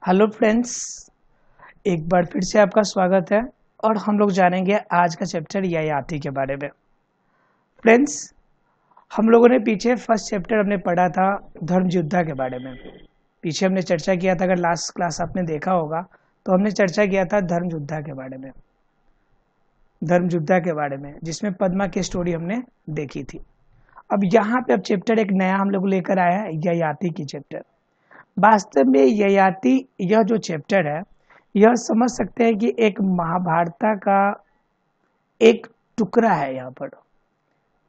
Hello friends, एक बार फिर से आपका स्वागत है और हम लोग जानेंगे आज का चैप्टर ययाति के बारे में। फ्रेंड्स, हम लोगों ने पीछे फर्स्ट चैप्टर हमने पढ़ा था धर्म योद्धा के बारे में। पीछे हमने चर्चा किया था, अगर लास्ट क्लास आपने देखा होगा तो हमने चर्चा किया था धर्म योद्धा के बारे में, जिसमें पद्मा की स्टोरी हमने देखी थी। अब यहाँ पे अब चैप्टर एक नया हम लोग लेकर आया है, ययाति की चैप्टर। वास्तव में ययाति यह जो चैप्टर है, यह समझ सकते हैं कि एक महाभारत का एक टुकड़ा है। यहाँ पर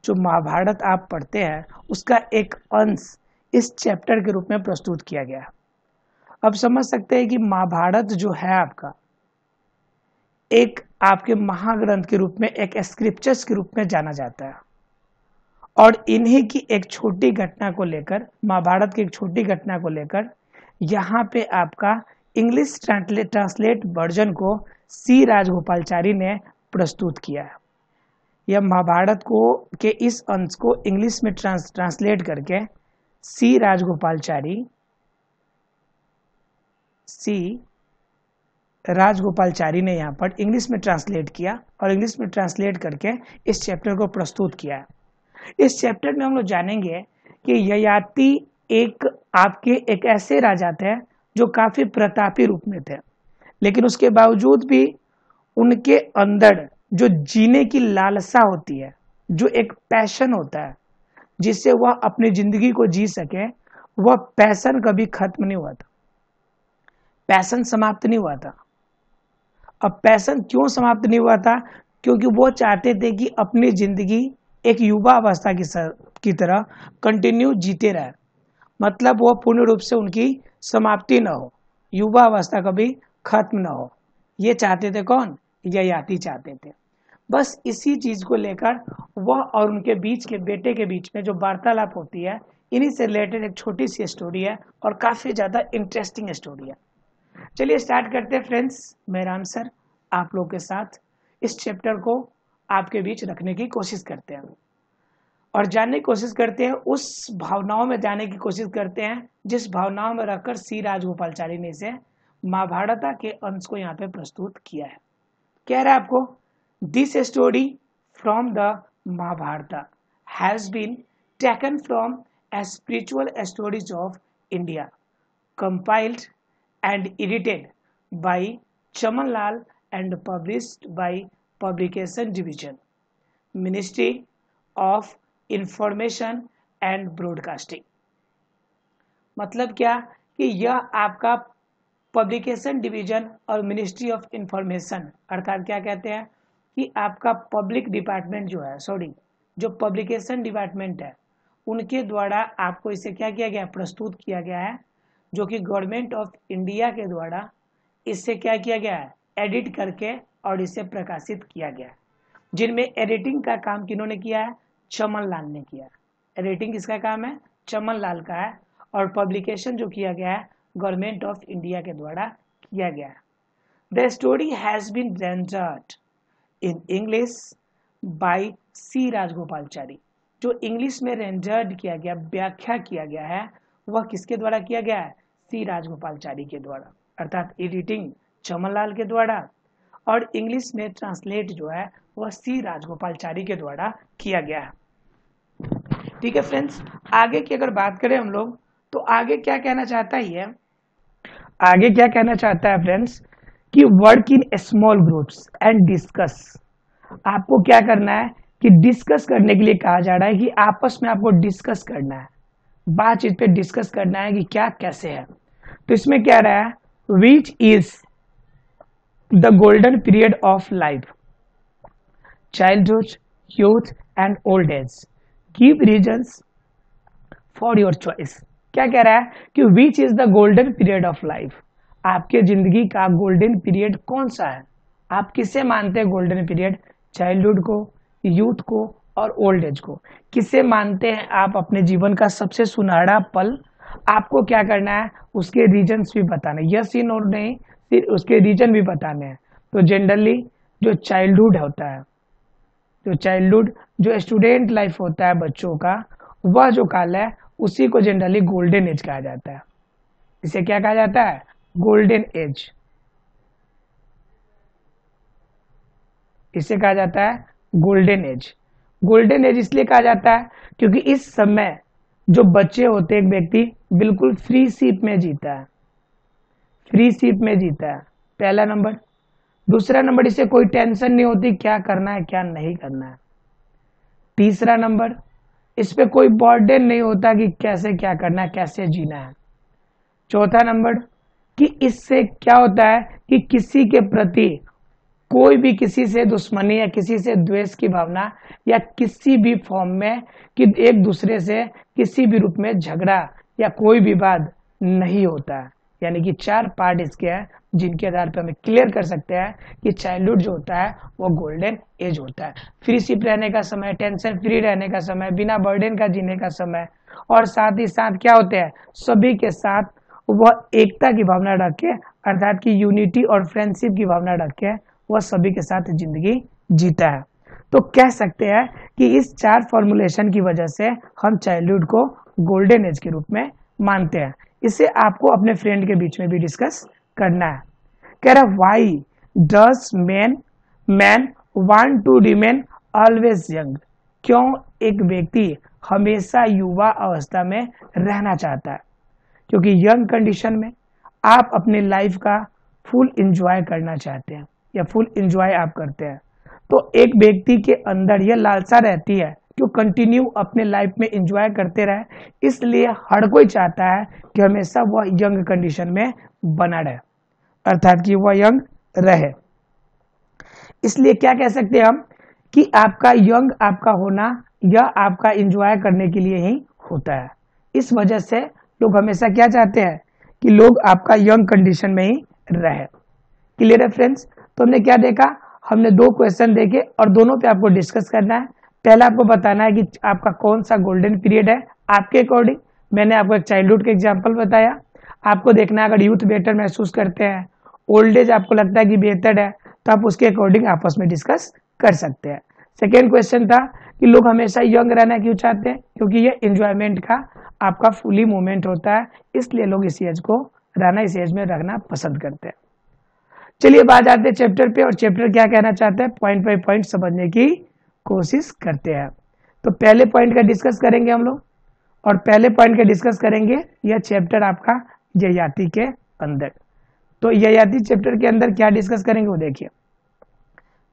जो महाभारत आप पढ़ते हैं उसका एक अंश इस चैप्टर के रूप में प्रस्तुत किया गया है। अब समझ सकते हैं कि महाभारत जो है आपका एक आपके महाग्रंथ के रूप में, एक स्क्रिप्चर्स के रूप में जाना जाता है। और इन्हीं की एक छोटी घटना को लेकर, महाभारत की एक छोटी घटना को लेकर यहाँ पे आपका इंग्लिश ट्रांसलेट वर्जन को सी राजगोपालचारी ने प्रस्तुत किया है। यह महाभारत को के इस अंश को इंग्लिश में ट्रांसलेट करके सी राजगोपालचारी ने यहाँ पर इंग्लिश में ट्रांसलेट किया और इंग्लिश में ट्रांसलेट करके इस चैप्टर को प्रस्तुत किया है। इस चैप्टर में हम लोग जानेंगे कि ययाति एक ऐसे राजा थे जो काफी प्रतापी रूप में थे, लेकिन उसके बावजूद भी उनके अंदर जो जीने की लालसा होती है, जो एक पैशन होता है जिससे वह अपनी जिंदगी को जी सके, वह पैशन कभी खत्म नहीं हुआ था, पैशन समाप्त नहीं हुआ था। अब पैशन क्यों समाप्त नहीं हुआ था? क्योंकि वो चाहते थे कि अपनी जिंदगी एक युवा अवस्था की तरह कंटिन्यू जीते रहे, मतलब वो पूर्ण रूप से उनकी समाप्ति न हो, युवा अवस्था कभी खत्म न हो। ये चाहते थे कौन? ययाति चाहते थे। बस इसी चीज को लेकर वह और उनके बीच के बेटे के बीच में जो वार्तालाप होती है, इन्हीं से रिलेटेड एक छोटी सी स्टोरी है और काफी ज्यादा इंटरेस्टिंग स्टोरी है। चलिए स्टार्ट करते हैं फ्रेंड्स। मैं राम सर आप लोग के साथ इस चैप्टर को आपके बीच रखने की कोशिश करते हैं और जानने की कोशिश करते हैं, उस भावनाओं में जाने की कोशिश करते हैं जिस भावनाओं में रखकर सी राजगोपालचारी ने इसे महाभारत के अंश को यहाँ पे प्रस्तुत किया है। कह रहा है आपको, this story from the Mahabharata has been taken from a spiritual stories of India compiled and edited by Chaman Lal and published by publication division, ministry of information and broadcasting. मतलब क्या कि यह आपका पब्लिकेशन डिवीजन और मिनिस्ट्री ऑफ इंफॉर्मेशन, अर्थात क्या कहते हैं कि आपका पब्लिक डिपार्टमेंट जो पब्लिकेशन डिपार्टमेंट है, उनके द्वारा आपको इसे क्या किया गया, प्रस्तुत किया गया है, जो कि गवर्नमेंट ऑफ इंडिया के द्वारा इससे क्या किया गया है, एडिट करके और इसे प्रकाशित किया गया है। जिनमें एडिटिंग का काम किन्होंने किया है? चमन लाल ने किया। एडिटिंग किसका काम है? चमन लाल का है। और पब्लिकेशन जो किया गया है गवर्नमेंट ऑफ इंडिया के द्वारा किया गया है। The story has been rendered in English by C Rajagopalachari. जो इंग्लिश में रेंडर्ड किया गया, व्याख्या किया गया है, वह किसके द्वारा किया गया है? सी राजगोपालचारी के द्वारा, अर्थात एडिटिंग चमन लाल के द्वारा और इंग्लिश में ट्रांसलेट जो है वह सी राजगोपालचारी के द्वारा किया गया है। ठीक है फ्रेंड्स, आगे की अगर बात करें हम लोग तो आगे क्या कहना चाहता है आगे क्या कहना चाहता है फ्रेंड्स कि work in small groups and discuss. आपको क्या करना है कि डिस्कस करने के लिए कहा जा रहा है कि आपस में आपको डिस्कस करना है, बातचीत पे डिस्कस करना है कि क्या कैसे है। तो इसमें क्या रहा है, which is the golden period of life, childhood, youth and old age, give reasons for your choice. क्या कह रहा है कि which is the golden period of life, आपके जिंदगी का गोल्डन पीरियड कौन सा है, आप किसे मानते हैं गोल्डन पीरियड? चाइल्डहुड को, यूथ को और ओल्ड एज को। किसे मानते हैं आप अपने जीवन का सबसे सुनहरा पल? आपको क्या करना है, उसके रीजंस भी बताने, यस इन और नहीं, फिर उसके रीजन भी बताने हैं। तो जनरली जो चाइल्डहुड होता है, जो स्टूडेंट लाइफ होता है बच्चों का, वह जो काल है उसी को जनरली गोल्डन एज कहा जाता है। इसे क्या कहा जाता है? गोल्डन एज, इसे कहा जाता है गोल्डन एज। गोल्डन एज इसलिए कहा जाता है क्योंकि इस समय जो बच्चे होते हैं, एक व्यक्ति बिल्कुल फ्री सीप में जीता है, फ्री सीप में जीता है, पहला नंबर। दूसरा नंबर, इसे कोई टेंशन नहीं होती क्या करना है क्या नहीं करना है। तीसरा नंबर, इस पे कोई बर्डन नहीं होता कि कैसे क्या करना है, कैसे जीना है। चौथा नंबर, कि इससे क्या होता है कि किसी के प्रति कोई भी किसी से दुश्मनी या किसी से द्वेष की भावना या किसी भी फॉर्म में कि एक दूसरे से किसी भी रूप में झगड़ा या कोई विवाद नहीं होता है। यानी कि 4 पार्ट इसके हैं जिनके आधार पर हमें क्लियर कर सकते हैं कि चाइल्डहुड जो होता है वो गोल्डन एज होता है। फ्री शिप रहने का समय, टेंशन फ्री रहने का समय, बिना बर्डन का जीने का समय, और साथ ही साथ क्या होते हैं, सभी के साथ वह एकता की भावना रख के, अर्थात की यूनिटी और फ्रेंडशिप की भावना रख के वह सभी के साथ जिंदगी जीता है। तो कह सकते हैं कि इस 4 फॉर्मुलेशन की वजह से हम चाइल्डहुड को गोल्डन एज के रूप में मानते हैं। इसे आपको अपने फ्रेंड के बीच में भी डिस्कस करना है। कह रहा why does man want to remain always young, क्यों एक व्यक्ति हमेशा युवा अवस्था में रहना चाहता है। क्योंकि यंग कंडीशन में आप अपने लाइफ का फुल एंजॉय करना चाहते हैं या फुल एंजॉय आप करते हैं, तो एक व्यक्ति के अंदर यह लालसा रहती है कि वो कंटिन्यू अपने लाइफ में एंजॉय करते रहे, इसलिए हर कोई चाहता है कि हमेशा वह यंग कंडीशन में बना रहे, अर्थात कि वह यंग रहे। इसलिए क्या कह सकते हैं हम कि आपका यंग आपका होना यह आपका एंजॉय करने के लिए ही होता है। इस वजह से लोग हमेशा क्या चाहते हैं कि लोग आपका यंग कंडीशन में ही रहे। क्लियर है फ्रेंड्स? तो हमने क्या देखा, हमने 2 क्वेश्चन देखे और दोनों पे आपको डिस्कस करना है। पहला आपको बताना है कि आपका कौन सा गोल्डन पीरियड है आपके अकॉर्डिंग। मैंने आपको एक चाइल्डहुड का एग्जांपल बताया। आपको देखना है अगर यूथ बेटर महसूस करते हैं, ओल्ड एज आपको लगता है कि बेहतर है, तो आप उसके अकॉर्डिंग आपस में डिस्कस कर सकते हैं। सेकेंड क्वेश्चन था कि लोग हमेशा यंग रहना क्यों चाहते हैं, क्योंकि ये एंजॉयमेंट का आपका फुली मूवमेंट होता है, इसलिए लोग इस एज को रहना, इस एज में रखना पसंद करते हैं। चलिए बात आते हैं चैप्टर पे, और चैप्टर क्या कहना चाहते हैं पॉइंट बाय पॉइंट समझने की कोशिश करते हैं। तो पहले पॉइंट का डिस्कस करेंगे हम लोग, और पहले पॉइंट का डिस्कस करेंगे यह चैप्टर आपका ययाति के अंदर। तो ययाति चैप्टर के अंदर क्या डिस्कस करेंगे वो देखिए।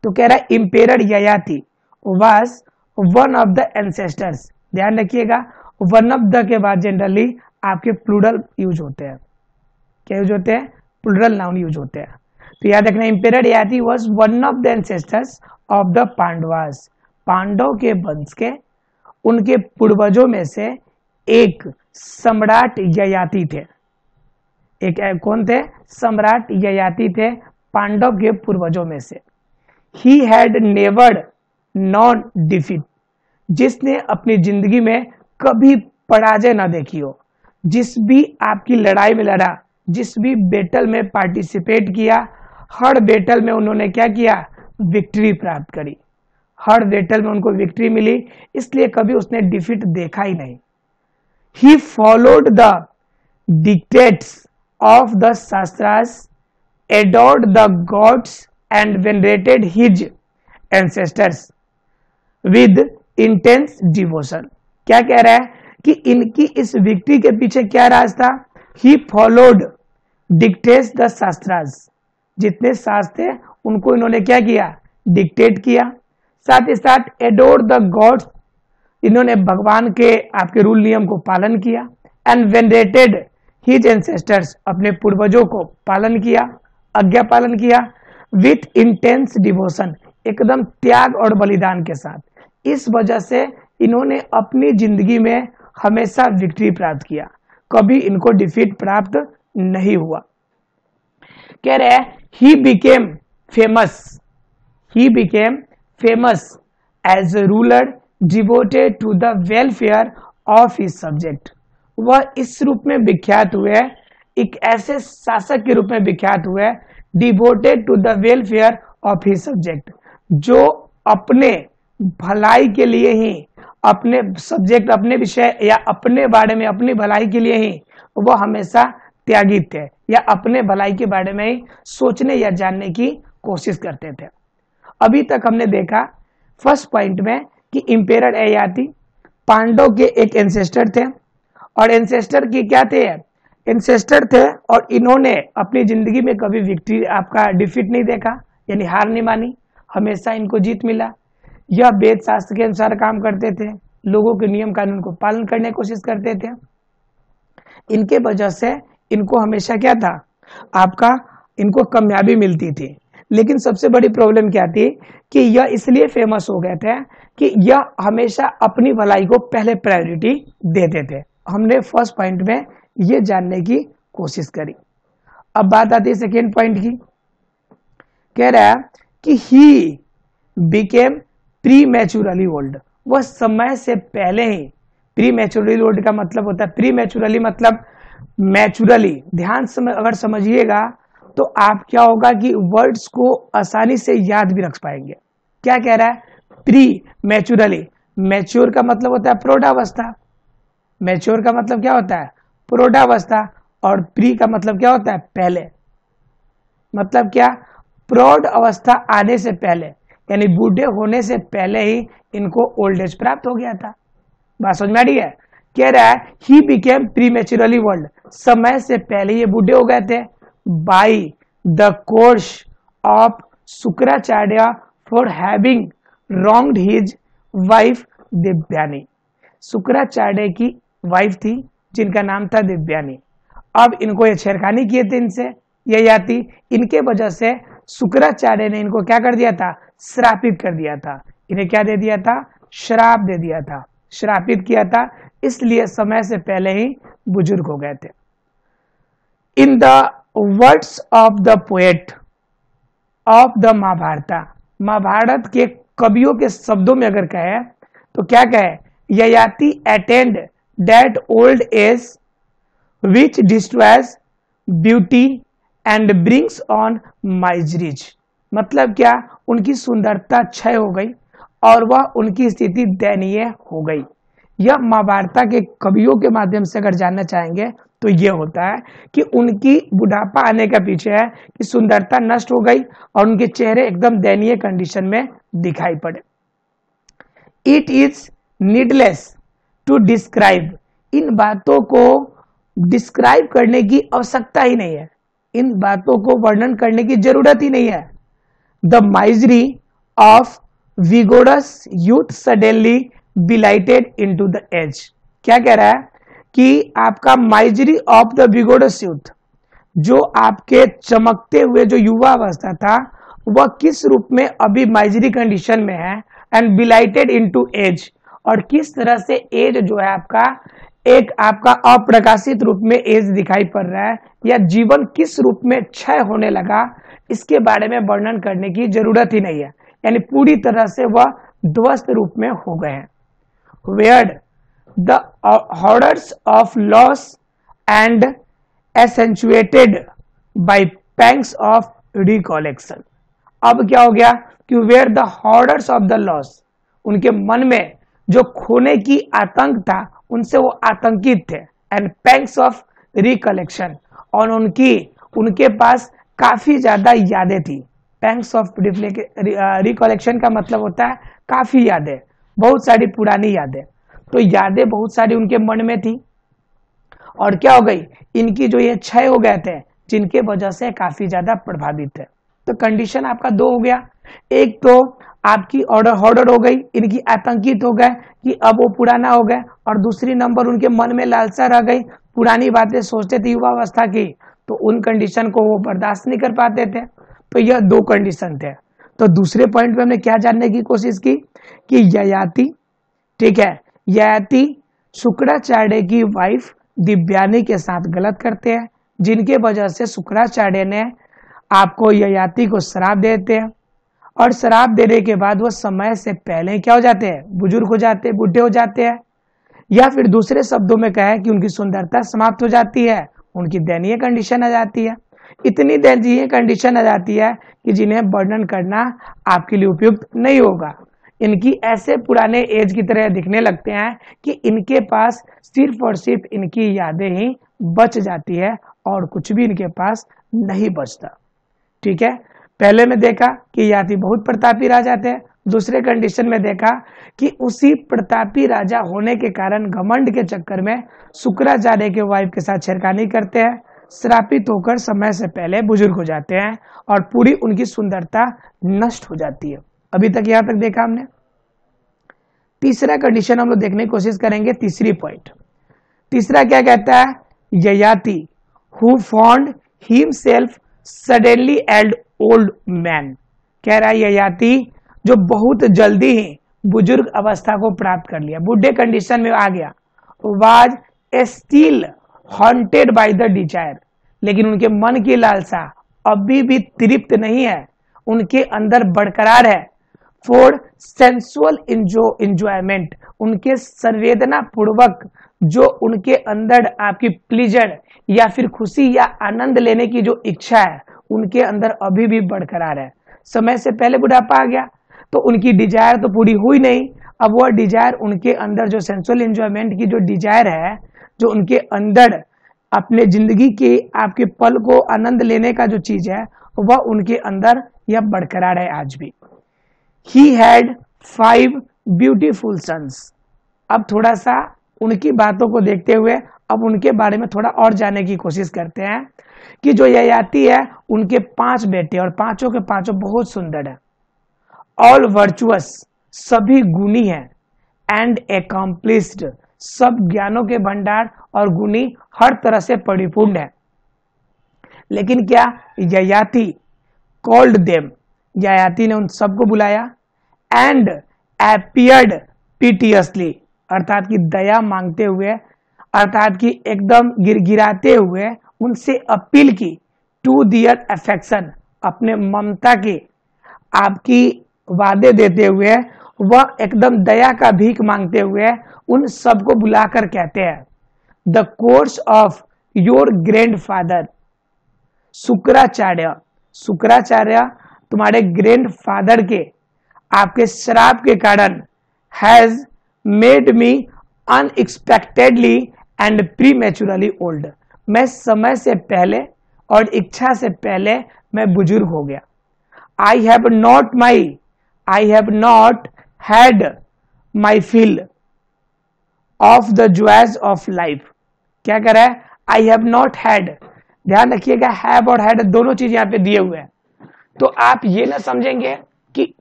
तो कह रहा है emperor Yayati was one of the ancestors. ध्यान रखिएगा, वन ऑफ द के बाद जनरली आपके प्लूरल यूज होते हैं। क्या यूज होते हैं? प्लूरल नाउन यूज होते हैं। तो याद रखना emperor Yayati was one of the ancestors of the Pandavas. Pandava के वंश के उनके पूर्वजों में से एक सम्राट ययाति थे। एक कौन थे? सम्राट ययाति थे, पांडव के पूर्वजों में से। He had never non defeat, जिसने अपनी जिंदगी में कभी पराजय ना देखी हो। जिस भी आपकी लड़ाई में लड़ा, जिस भी बैटल में पार्टिसिपेट किया, हर बैटल में उन्होंने क्या किया? विक्ट्री प्राप्त करी। हर बैटल में उनको विक्ट्री मिली, इसलिए कभी उसने डिफीट देखा ही नहीं। He followed the dictates of the Shastras, adored the gods and venerated his ancestors with intense devotion। क्या कह रहा है कि इनकी इस विक्ट्री के पीछे क्या राज था? He followed dictates the Shastras, जितने शास्त्र थे उनको इन्होंने क्या किया? डिक्टेट किया। साथ ही साथ adored the gods, इन्होंने भगवान के आपके रूल नियम को पालन किया। एंड venerated हिज एंसेस्टर्स, अपने पूर्वजों को पालन किया, आज्ञा पालन किया। विथ इंटेंस डिवोशन, एकदम त्याग और बलिदान के साथ। इस वजह से इन्होंने अपनी जिंदगी में हमेशा विक्ट्री प्राप्त किया, कभी इनको डिफीट प्राप्त नहीं हुआ। कह रहे हैं he became famous as a ruler devoted to the welfare of his subject. वह इस रूप में विख्यात हुए, एक ऐसे शासक के रूप में विख्यात हुए, devoted to the welfare of his subject, जो अपने भलाई के लिए ही, अपने सब्जेक्ट, अपने विषय या अपने बारे में अपनी भलाई के लिए ही वह हमेशा त्यागी थे या अपने भलाई के बारे में ही सोचने या जानने की कोशिश करते थे। अभी तक हमने देखा फर्स्ट पॉइंट में कि इंपेरर ययाति पांडव के एक एंसेस्टर थे और एंसेस्टर की क्या थे, एंसेस्टर थे और इन्होंने अपनी जिंदगी में कभी विक्ट्री आपका डिफीट नहीं देखा, यानी हार नहीं मानी, हमेशा इनको जीत मिला। यह वेद शास्त्र के अनुसार काम करते थे, लोगों के नियम कानून को पालन करने की कोशिश करते थे। इनके वजह से इनको हमेशा क्या था, आपका इनको कामयाबी मिलती थी। लेकिन सबसे बड़ी प्रॉब्लम क्या थी कि यह इसलिए फेमस हो गए थे कि यह हमेशा अपनी भलाई को पहले प्रायोरिटी देते थे। हमने फर्स्ट पॉइंट में ये जानने की कोशिश करी। अब बात आती है सेकेंड पॉइंट की। कह रहा है कि ही बिकेम प्रीमैचुरली ओल्ड, वह समय से पहले ही, प्रीमैचुरली ओल्ड का मतलब होता है, प्रीमैचुरली मतलब मैचुरली, ध्यान से अगर समझिएगा तो आप क्या होगा कि वर्ड्स को आसानी से याद भी रख पाएंगे। क्या कह रहा है, प्री मैचुरली, मैच्योर का मतलब होता है प्रौढ़ावस्था, मैच्योर का मतलब क्या होता है प्रौढ़ावस्था, और प्री का मतलब क्या होता है पहले, मतलब क्या प्रौढ़ अवस्था आने से पहले, यानी बूढ़े होने से पहले ही इनको ओल्ड एज प्राप्त हो गया था। बात समझ में आ रही है। कह रहा है ही बिकेम प्रीमैचुरली ओल्ड, समय से पहले ये बूढ़े हो गए थे, by the curse of Shukracharya for having wronged his wife Divyani. Shukracharya की वाइफ थी जिनका नाम था दिव्यानी। अब इनको ये छेड़खानी किए थे इनसे ययाति, इनके वजह से शुक्राचार्य ने इनको क्या कर दिया था, श्रापित कर दिया था। इन्हें क्या दे दिया था, श्राप दे दिया था, श्रापित किया था, इसलिए समय से पहले ही बुजुर्ग हो गए थे। In the words of the poet of the Mahabharata, Mahabharata के कवियों के शब्दों में अगर कहे तो क्या कहे, Yayati attained that old age which destroys beauty and brings on miseries, मतलब क्या उनकी सुंदरता क्षय हो गई और वह उनकी स्थिति दयनीय हो गई। यह महाभारत के कवियों के माध्यम से अगर जानना चाहेंगे तो यह होता है कि उनकी बुढ़ापा आने का पीछे है कि सुंदरता नष्ट हो गई और उनके चेहरे एकदम दयनीय कंडीशन में दिखाई पड़े। It is needless to describe, इन बातों को डिस्क्राइब करने की आवश्यकता ही नहीं है, इन बातों को वर्णन करने की जरूरत ही नहीं है। The misery of vigorous youth suddenly blighted into the age, क्या कह रहा है कि आपका misery of the vigorous youth, जो आपके चमकते हुए जो युवा अवस्था था वह किस रूप में अभी माइजरी कंडीशन में है, एंड बिलाइटेड इनटू एज, और किस तरह से एज जो है आपका एक आपका अप्रकाशित रूप में एज दिखाई पड़ रहा है, या जीवन किस रूप में क्षय होने लगा, इसके बारे में वर्णन करने की जरूरत ही नहीं है, यानी पूरी तरह से वह ध्वस्त रूप में हो गए हैं। Wearied the hoarders of loss and accentuated by pangs of recollection, अब क्या हो गया कि where the hoarders of the loss, उनके मन में जो खोने की आतंक था उनसे वो आतंकित थे, एंड पैंग्स ऑफ रिकलेक्शन, और उनके पास काफी ज्यादा यादें थी। पैंग्स ऑफ रिकलेक्शन का मतलब होता है काफी यादें, बहुत सारी पुरानी यादें, तो यादें बहुत सारी उनके मन में थी, और क्या हो गई इनकी जो ये क्षय हो गए थे जिनके वजह से काफी ज्यादा प्रभावित थे। तो कंडीशन आपका दो हो गया, एक तो आपकी हॉर्डर हो गई, इनकी आतंकित हो गए कि अब वो पुराना हो गए, और दूसरी नंबर उनके मन में लालसा रह गई, पुरानी बातें सोचते थे युवा अवस्था की, तो उन कंडीशन को वो बर्दाश्त नहीं कर पाते थे। तो यह दो कंडीशन थे। तो दूसरे पॉइंट पे हमने क्या जानने की कोशिश की कि ययाति, ठीक है, ययाति शुक्राचार्य की वाइफ दिव्यानी के साथ गलत करते हैं, जिनके वजह से शुक्राचार्य ने आपको ययाति को श्राप देते हैं, और श्राप देने के बाद वो समय से पहले क्या हो जाते हैं, बुजुर्ग हो जाते हैं, बूढ़े हो जाते हैं, या फिर दूसरे शब्दों में कहें कि उनकी सुंदरता समाप्त हो जाती है, उनकी दयनीय कंडीशन आ जाती है। इतनी दयनीय कंडीशन आ जाती है कि जिन्हें वर्णन करना आपके लिए उपयुक्त नहीं होगा। इनकी ऐसे पुराने एज की तरह दिखने लगते हैं कि इनके पास सिर्फ और सिर्फ इनकी यादें ही बच जाती है और कुछ भी इनके पास नहीं बचता। ठीक है, पहले में देखा कि ययाति बहुत प्रतापी राजा थे, दूसरे कंडीशन में देखा कि उसी प्रतापी राजा होने के कारण घमंड के चक्कर में शुक्राचार्य के वाइफ के साथ छेड़खानी करते हैं, श्रापित होकर समय से पहले बुजुर्ग हो जाते हैं और पूरी उनकी सुंदरता नष्ट हो जाती है। अभी तक यहां तक देखा हमने। तीसरा कंडीशन हम लोग देखने की कोशिश करेंगे, तीसरी पॉइंट। तीसरा क्या कहता है, Yayati who found himself suddenly old old man. कह रहा है ययाति जो बहुत जल्दी ही बुजुर्ग अवस्था को प्राप्त कर लिया, बुढ़े कंडीशन में आ गया, was still haunted by the desire, लेकिन उनके मन की लालसा अभी भी तृप्त नहीं है, उनके अंदर बरकरार है। फॉर सेंसुअल इंजॉयमेंट, उनके संवेदना पूर्वक जो उनके अंदर आपकी प्लीजर या फिर खुशी या आनंद लेने की जो इच्छा है उनके अंदर अभी भी बरकरार है। समय से पहले बुढ़ापा आ गया तो उनकी डिजायर तो पूरी हुई नहीं, अब वह डिजायर उनके अंदर जो सेंसुअल एंजॉयमेंट की जो डिजायर है, जो उनके अंदर अपने जिंदगी के आपके पल को आनंद लेने का जो चीज है वह उनके अंदर यह बरकरार है आज भी। He had 5 beautiful sons। अब थोड़ा सा उनकी बातों को देखते हुए अब उनके बारे में थोड़ा और जानने की कोशिश करते हैं कि जो ययाति है उनके 5 बेटे और पांचों के पांचों बहुत सुंदर है। ऑल वर्चुअस, सभी गुणी हैं, एंड एकम्प्लिस्ड, सब ज्ञानों के भंडार और गुणी हर तरह से परिपूर्ण है। लेकिन क्या ययाति कॉल्ड देम, ययाति ने उन सबको बुलाया, एंड एपियर्ड पिटियसली, अर्थात की दया मांगते हुए, अर्थात की एकदम गिड़गिड़ाते हुए उनसे अपील की, टू दियर अफेक्शन, अपने ममता के आपकी वादे देते हुए, वह एकदम दया का भीख मांगते हुए उन सबको बुलाकर कहते हैं, the curse of your grandfather Shukracharya, Shukracharya तुम्हारे ग्रैंडफादर के आपके श्राप के कारण has made me unexpectedly and prematurely old, मैं समय से पहले और इच्छा से पहले मैं बुजुर्ग हो गया। I have not had my fill of the joys of life. क्या कर रहा है, आई हैव नॉट हैड, ध्यान रखिएगा हैव और हैड दोनों चीज यहां पे दिए हुए हैं, तो आप ये ना समझेंगे कि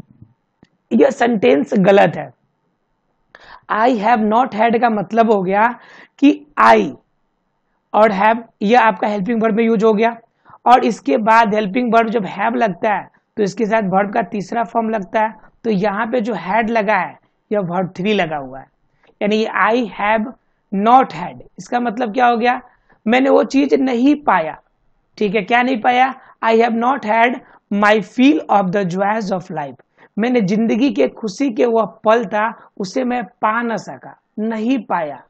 यह सेंटेंस गलत है। आई हैव नॉट हैड का मतलब हो गया कि आई और हैव यह आपका हेल्पिंग वर्ब में यूज हो गया, और इसके बाद हेल्पिंग वर्ब जब हैव लगता है तो इसके साथ वर्ब का तीसरा फॉर्म लगता है, तो यहाँ पे जो हैड लगा है यह वर्ब 3 लगा हुआ है, यानी आई हैव नॉट हैड, इसका मतलब क्या हो गया, मैंने वो चीज नहीं पाया। ठीक है, क्या नहीं पाया, आई have not had my feel of the joys of life, मैंने जिंदगी के खुशी के वह पल था उसे मैं पा न सका, नहीं पाया।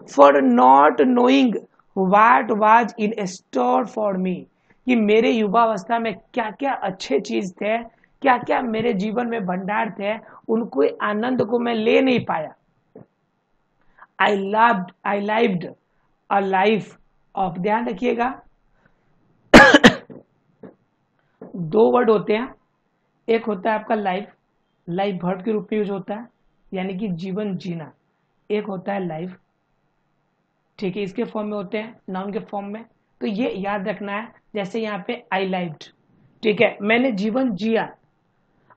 For not knowing what was in store for me, कि मेरे युवावस्था में क्या क्या अच्छे चीज थे, क्या क्या मेरे जीवन में भंडार थे, उनको आनंद को मैं ले नहीं पाया। आई लाइव्ड अ लाइफ ऑफ, ध्यान रखिएगा 2 वर्ड होते हैं, एक होता है आपका लाइफ, लाइफ वर्ब के रूप में यूज होता है यानी कि जीवन जीना, एक होता है लाइफ। ठीक है, इसके फॉर्म में होते हैं नाउन के फॉर्म में, तो ये याद रखना है। जैसे यहाँ पे आई लाइव्ड, ठीक है, मैंने जीवन जिया,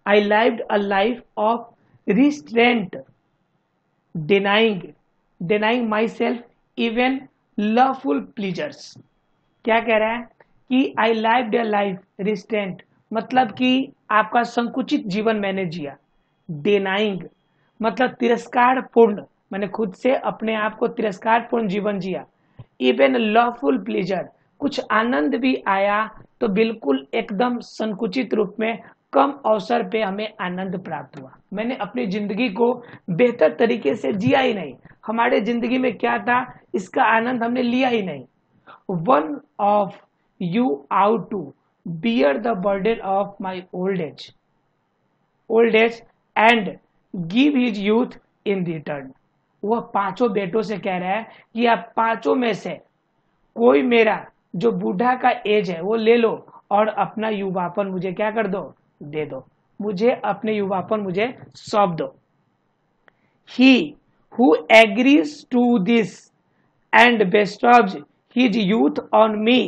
I lived a life of restraint, denying myself even lawful pleasures। क्या कह रहा है कि आई लाइव्ड अ लाइफ रिस्ट्रेंट, मतलब कि आपका संकुचित जीवन मैंने जिया, denying मतलब तिरस्कार पूर्ण, मैंने खुद से अपने आप को तिरस्कार पूर्ण जीवन जिया, इवन लॉफुल प्लेजर, कुछ आनंद भी आया तो बिल्कुल एकदम संकुचित रूप में, कम अवसर पे हमें आनंद प्राप्त हुआ, मैंने अपनी जिंदगी को बेहतर तरीके से जिया ही नहीं, हमारे जिंदगी में क्या था इसका आनंद हमने लिया ही नहीं। One of you out to bear the burden of my old age and give his youth in return. वह 5 बेटों से कह रहा है कि आप 5 में से कोई मेरा जो बूढ़ा का एज है वो ले लो और अपना युवापन मुझे क्या कर दो, दे दो, मुझे अपने युवापन मुझे सौंप दो। He who agrees to this and bestows his youth on me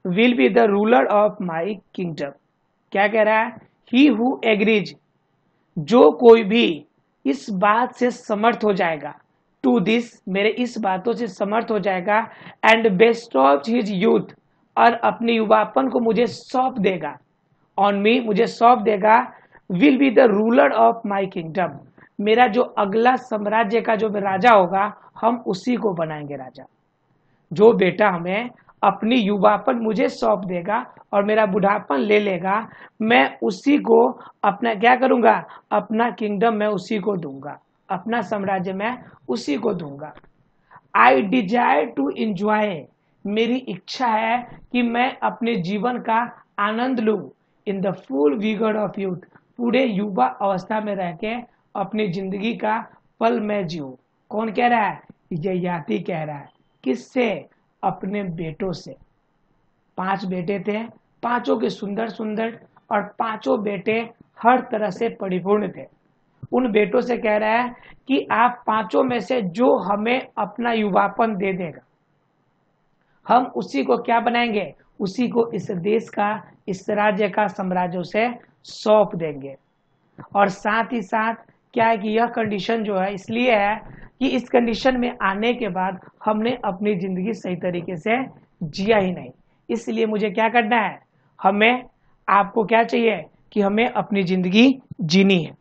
will be the ruler of my kingdom। क्या कह रहा है? He who agrees, जो कोई भी इस बात से समर्थ हो जाएगा, टू दिस, मेरे इस बातों से समर्थ हो जाएगा, एंड बेस्टॉज हिज यूथ, और अपने युवापन को मुझे सौंप देगा, ऑन मी, मुझे सौंप देगा, will be the ruler of my kingdom, मेरा जो अगला साम्राज्य का जो राजा होगा हम उसी को बनाएंगे राजा। जो बेटा हमें अपनी युवापन मुझे सौंप देगा और मेरा बुढ़ापन ले लेगा, मैं उसी को अपना क्या करूंगा, अपना किंगडम मैं उसी को दूंगा, अपना साम्राज्य मैं उसी को दूंगा। आई डिजायर टू इंजॉय, मेरी इच्छा है कि मैं अपने जीवन का आनंद लूं, in the full vigour of youth, पूरे युवा अवस्था में रह के अपनी जिंदगी का पल में जीऊं। कौन कह रहा है? ययाति कह रहा है। किससे? अपने बेटों से। 5 बेटे थे, पांचों के सुंदर सुंदर, और पांचों बेटे हर तरह से परिपूर्ण थे। उन बेटों से कह रहा है कि आप पांचों में से जो हमें अपना युवापन दे देगा, हम उसी को क्या बनाएंगे, उसी को इस देश का, इस राज्य का, साम्राज्यों से सौंप देंगे। और साथ ही साथ क्या है कि यह कंडीशन जो है इसलिए है कि इस कंडीशन में आने के बाद हमने अपनी जिंदगी सही तरीके से जिया ही नहीं, इसलिए मुझे क्या करना है, हमें, आपको क्या चाहिए कि हमें अपनी जिंदगी जीनी है,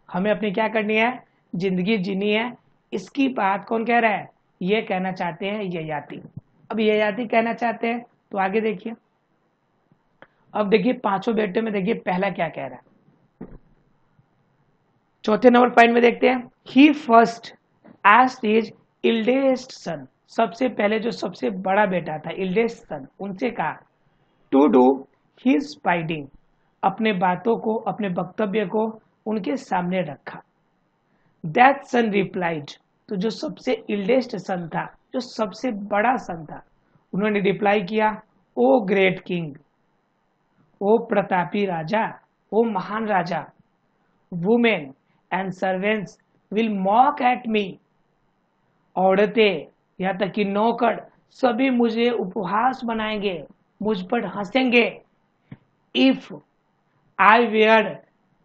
हमें अपनी क्या करनी है, जिंदगी जीनी है। इसकी बात कौन कह रहा है? ये कहना चाहते हैं ययाति। अब ययाति कहना चाहते हैं तो आगे देखिए। अब देखिए पांचों बेटे में देखिए पहला क्या कह रहा है, चौथे नंबर पॉइंट में देखते हैं। ही फर्स्ट आस्क्ड हिज इल्डेस्ट सन, सबसे पहले जो सबसे बड़ा बेटा था, इल्डेस्ट सन, उनसे कहा, टू डू हिज बाइडिंग, अपने बातों को, अपने वक्तव्य को उनके सामने रखा। दैट सन रिप्लाइड, तो जो सबसे इल्डेस्ट सन था, जो सबसे बड़ा सन था, उन्होंने रिप्लाई किया, ओ ग्रेट किंग, ओ प्रतापी राजा, ओ महान राजा, women and servants will mock at me, औरतें यहाँ तक कि नौकर सभी मुझे उपहास बनाएंगे, मुझ पर हंसेंगे। If I were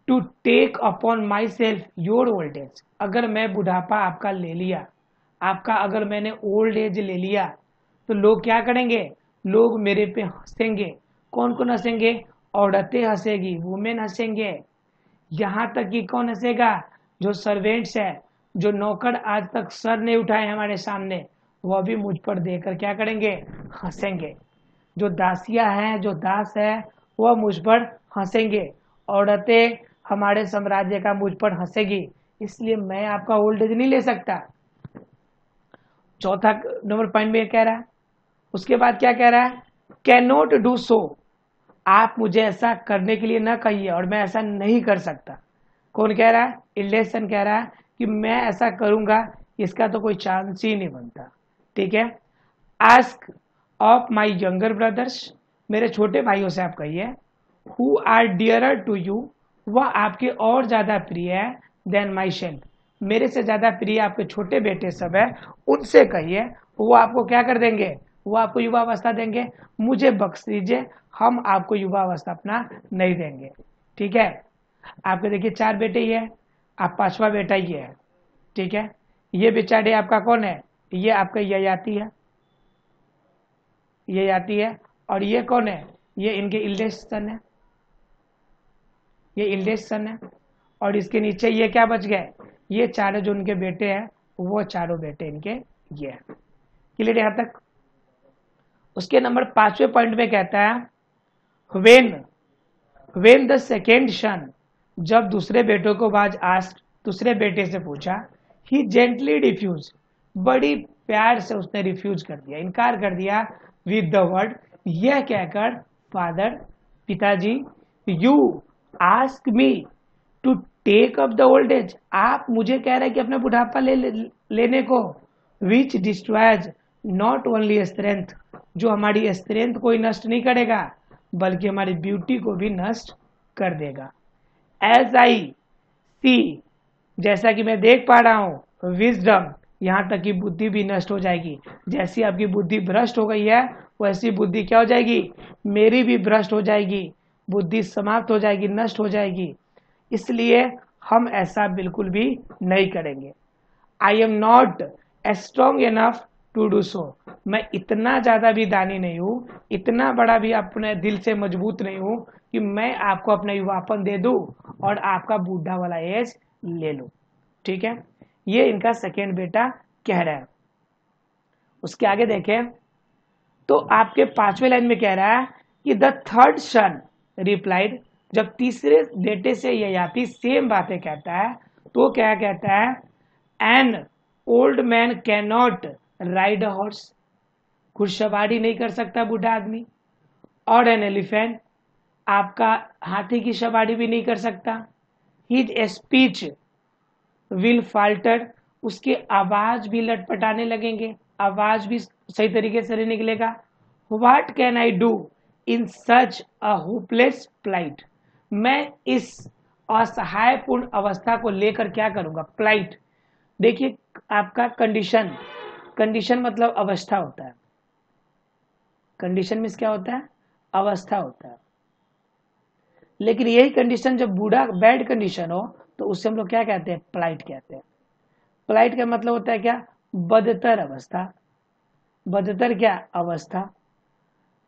to take upon myself your old age, अगर मैं बुढ़ापा आपका ले लिया, आपका अगर मैंने ओल्ड एज ले लिया, तो लोग क्या करेंगे, लोग मेरे पे हंसेंगे। कौन कौन हंसेंगे? औरतें हंसेगी, वुमेन हंसेंगे, यहाँ तक कि कौन हंसेगा, जो सर्वेंट्स है, जो नौकर आज तक सर नहीं उठाए हमारे सामने, वह भी मुझ पर देखकर क्या करेंगे, हंसेंगे। जो दासियां हैं, जो दास है, वह मुझ पर हंसेंगे, औरतें हमारे साम्राज्य का मुझ पर हंसेगी, इसलिए मैं आपका ओल्ड एज नहीं ले सकता। चौथा नंबर पॉइंट में कह रहा है। उसके बाद क्या कह रहा है, कैन नॉट डू सो, आप मुझे ऐसा करने के लिए ना कहिए और मैं ऐसा नहीं कर सकता। कौन कह रहा है? इल्डेसन कह रहा है कि मैं ऐसा करूंगा, इसका तो कोई चांस ही नहीं बनता। ठीक है, ask of my younger brothers, मेरे छोटे भाइयों से आप कहिए, who are dearer to you, वह आपके और ज्यादा प्रिय है, देन माई सेल्फ, मेरे से ज्यादा प्रिय आपके छोटे बेटे सब है, उनसे कहिए, वो आपको क्या कर देंगे, वो आपको युवा अवस्था देंगे। मुझे बख्श दीजिए, हम आपको युवा अवस्था अपना नहीं देंगे। ठीक है, आपके देखिए 4 बेटे ही है, आप 5वां बेटा ये है। ठीक है, ये बेचारे आपका कौन है, ये आपका ययाति है, ययाति है, और ये कौन है, ये इनके इल्डेस्ट सन है, ये इल्डेस्ट सन है, और इसके नीचे ये क्या बच गए, ये चारों जो उनके बेटे हैं, वो चारों बेटे इनके ये है। क्लियर यहां तक? उसके नंबर 5वें पॉइंट में कहता है, वेन द सेकेंड सन, जब दूसरे बेटों को बाज आस्क्ड, दूसरे बेटे से पूछा, ही जेंटली रिफ्यूज, बड़ी प्यार से उसने रिफ्यूज कर दिया, इनकार कर दिया, विद द वर्ड, यह कहकर, फादर, पिताजी, you ask me to take up the old age, आप मुझे कह रहे हैं कि अपना बुढ़ापा लेने को, which destroys, not only strength, जो हमारी स्ट्रेंथ को ही नष्ट नहीं करेगा बल्कि हमारी ब्यूटी को भी नष्ट कर देगा। एज आई सी, जैसा कि मैं देख पा रहा हूं, विजडम, यहाँ तक कि बुद्धि भी नष्ट हो जाएगी। जैसी आपकी बुद्धि भ्रष्ट हो गई है वैसी बुद्धि क्या हो जाएगी, मेरी भी भ्रष्ट हो जाएगी, बुद्धि समाप्त हो जाएगी, नष्ट हो जाएगी। इसलिए हम ऐसा बिल्कुल भी नहीं करेंगे। I am not strong enough to do so, मैं इतना ज्यादा भी दानी नहीं हूं, इतना बड़ा भी अपने दिल से मजबूत नहीं हूं कि मैं आपको अपना युवापन दे दूं और आपका बूढ़ा वाला एज ले लूं। ठीक है, ये इनका सेकेंड बेटा कह रहा है। उसके आगे देखें तो आपके 5वें लाइन में कह रहा है कि द थर्ड सन रिप्लाइड, जब तीसरे बेटे से ययाति सेम बातें कहता है तो क्या कहता है, an old man can not ride a horse, घुड़सवारी नहीं कर सकता बूढ़ा आदमी, और एन एलिफेंट, आपका हाथी की सवारी भी नहीं कर सकता। हिज स्पीच विल फाल्टर, उसके आवाज भी लटपटाने लगेंगे, आवाज भी सही तरीके से नहीं निकलेगा। What can I do in such a hopeless plight, मैं इस असहायपूर्ण अवस्था को लेकर क्या करूंगा। प्लाइट देखिए आपका कंडीशन, कंडीशन मतलब अवस्था होता है, कंडीशन मीन्स क्या होता है, अवस्था होता है। लेकिन यही कंडीशन जब बूढ़ा बैड कंडीशन हो तो उससे हम लोग क्या कहते हैं, प्लाइट कहते हैं। प्लाइट का मतलब होता है क्या, बदतर अवस्था, बदतर क्या अवस्था,